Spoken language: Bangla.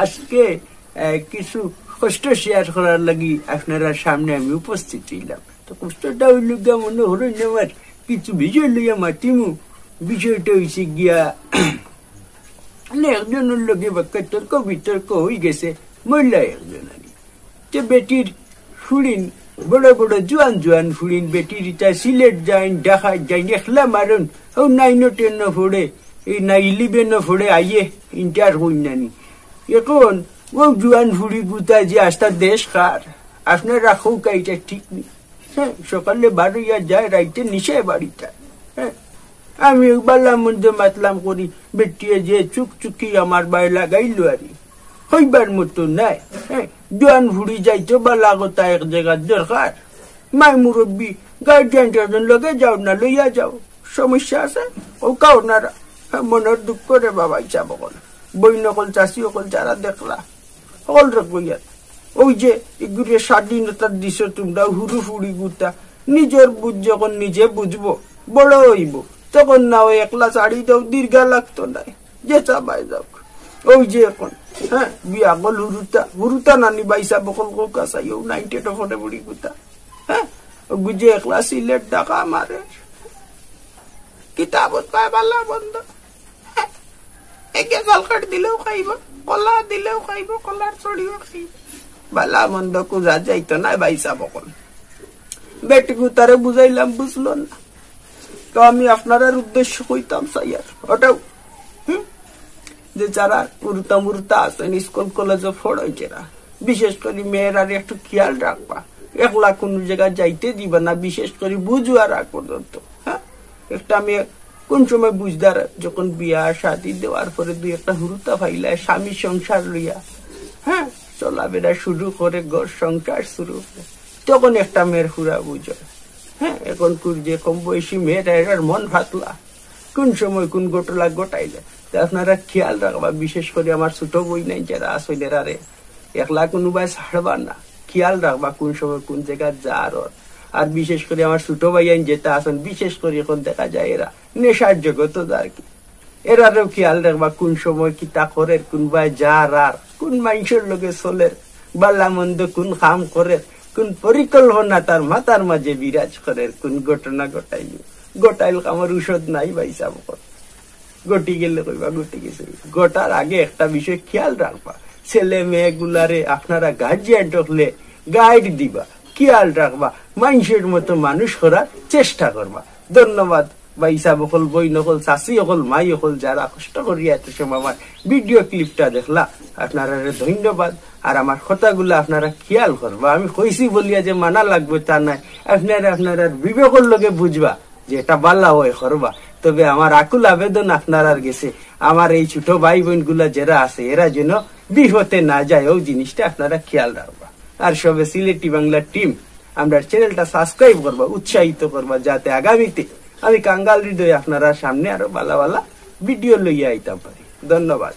আজকে কিছু কষ্ট শেয়ার করার লাগি আপনারা সামনে আমি উপস্থিত হইলাম। তো কষ্টটা হইল গিয়া মনে হল আমার কিছু বিষয় লইয়া মাতিমু। বিষয়টা হয়েছে গিয়া একজনের লগে বাক্কা তর্ক বিতর্ক হয়ে গেছে মহিলা একজন যে বেটির ফুড়িন বড় বড় জোয়ান জোয়ান ফুড়িন বেটির ইটা সিলেট যাইন ঢাকা যাইন একলা মারুন ও 9 10 ফোড়ে এই না 11 ফোড়ে আইয়ে ইন্টার হইন নানি এখন ও জোয়ান ফুড়ি গুতা যে আস্তা দেশ খার আপনার রাখো কাইটা ঠিক নেই। হ্যাঁ সকালে বাড়িয়া যায় রাইতে নিশে বাড়িটা। হ্যাঁ আমি বালার মধ্যে মাতলাম করি বেটিয়ে যে চুক চুকি আমার বাড়ি লাগাইলো আরি হইবার মতো নাই। হ্যাঁ জোয়ান ফুড়ি যাইতো বালা কথা এক জায়গার দরকার মাই মুরব্বী গার্জিয়ান টার্জন লগে যাও না লইয়া যাও সমস্যা আছে ও কাও না মনের দুঃখ রে বাবা ইচ্ছা বকল বই নকল চাষি অকল যারা দেখলা সকল রকম ওই যে এগুলো স্বাধীনতা দিছ তোমরা হুরু ফুড়ি গুতা নিজের বুঝ যখন নিজে বুঝবো বড় হইব তখন না ওই একলা শাড়ি দাও দীর্ঘা লাগতো না যে চাবাই যাও ওই যে এখন। হ্যাঁ বিয়া গল হুরুতা নানি বাইসা বকল কাসাইও 90 ফোটে বুড়ি গুতা। হ্যাঁ গুজে একলা সিলেট ঢাকা মারে কিতাবত পায় বালা বন্ধ একে গালকাট দিলেও খাইব কলা দিলেও খাইব কলার ছড়িও খাইব বালা মন্দ কুজা যাইতো না বাইসা বকল বেটি গুতারে বুঝাইলাম বুঝলো না। তো আমি আপনার উদ্দেশ্য কইতাম সাইয়ার ওটাও যে যারা উড়তা মুরতা আছেন স্কুল কলেজে পড়াইছেরা বিশেষ করে মেয়েরার একটু খেয়াল রাখবা একলা কোন জায়গায় যাইতে দিবা না বিশেষ করে বুঝুয়া রাখ পর্যন্ত। হ্যাঁ একটা মেয়ে কোন সময় বুঝদার যখন বিয়া শাদি দেওয়ার পরে দুই একটা হুরুতা ফাইলা স্বামী সংসার লইয়া হ্যাঁ চলাফেরা শুরু করে ঘর সংসার শুরু করে তখন একটা মেয়ের হুরা বুঝে। হ্যাঁ এখন যে কম বয়সী মেয়েরা এটার মন ভাতলা কোন সময় কোন ঘটনা ঘটাইলে আপনারা খেয়াল রাখবা বিশেষ করে আমার ছোট বই নাই যারা আসলে আরে একলা কোনোবাই ছাড়বা না খেয়াল রাখবা কোন সময় কোন জায়গায় যার আর বিশেষ করে আমার ছোট ভাইয়ান যেটা আসেন বিশেষ করে এখন দেখা যায় এরা নেশার জগত আর কি এরারও খেয়াল রাখবা কোন সময় কি তা করে কোনবাই যার আর কোন মানুষের লোকে চলে বালা মন্দ কোন কাম করে কোন পরিকল্পনা তার মাথার মাঝে বিরাজ করে কোন ঘটনা ঘটাইল গোটাইল আমার ঔষধ নাই বাইসা বকর গটি গেলে কইবা গটি গেছে গোটার আগে একটা বিষয় খেয়াল রাখবা ছেলে মেয়ে গুলারে আপনারা গার্জিয়ান হলে গাইড দিবা খেয়াল রাখবা মানুষের মতো মানুষ করার চেষ্টা করবা। ধন্যবাদ বাইসা বকল বই নকল চাষি অকল মাই অকল যারা কষ্ট করিয়া এত সময় আমার ভিডিও ক্লিপটা দেখলা আপনারা ধন্যবাদ। আর আমার কথাগুলো আপনারা খেয়াল করবা আমি কইছি বলিয়া যে মানা লাগবে তা নাই আপনারা বিবেকের লগে বুঝবা যে এটা বাল্লা হয় করবা। তবে আমার আকুল আবেদন আপনার গেছে আমার এই ছোট ভাই বোন গুলা যারা আছে এরা যেন বিপদে না যায় ওই জিনিসটা আপনারা খেয়াল রাখবা। আর সবে সিলেটি বাংলা টিম আমরা চ্যানেলটা সাবস্ক্রাইব করবা উৎসাহিত করবা যাতে আগামীতে আমি কাঙ্গাল হৃদয়ে আপনারা সামনে আরো ভালো ভালো ভিডিও লইয়া আইতাম পারি। ধন্যবাদ।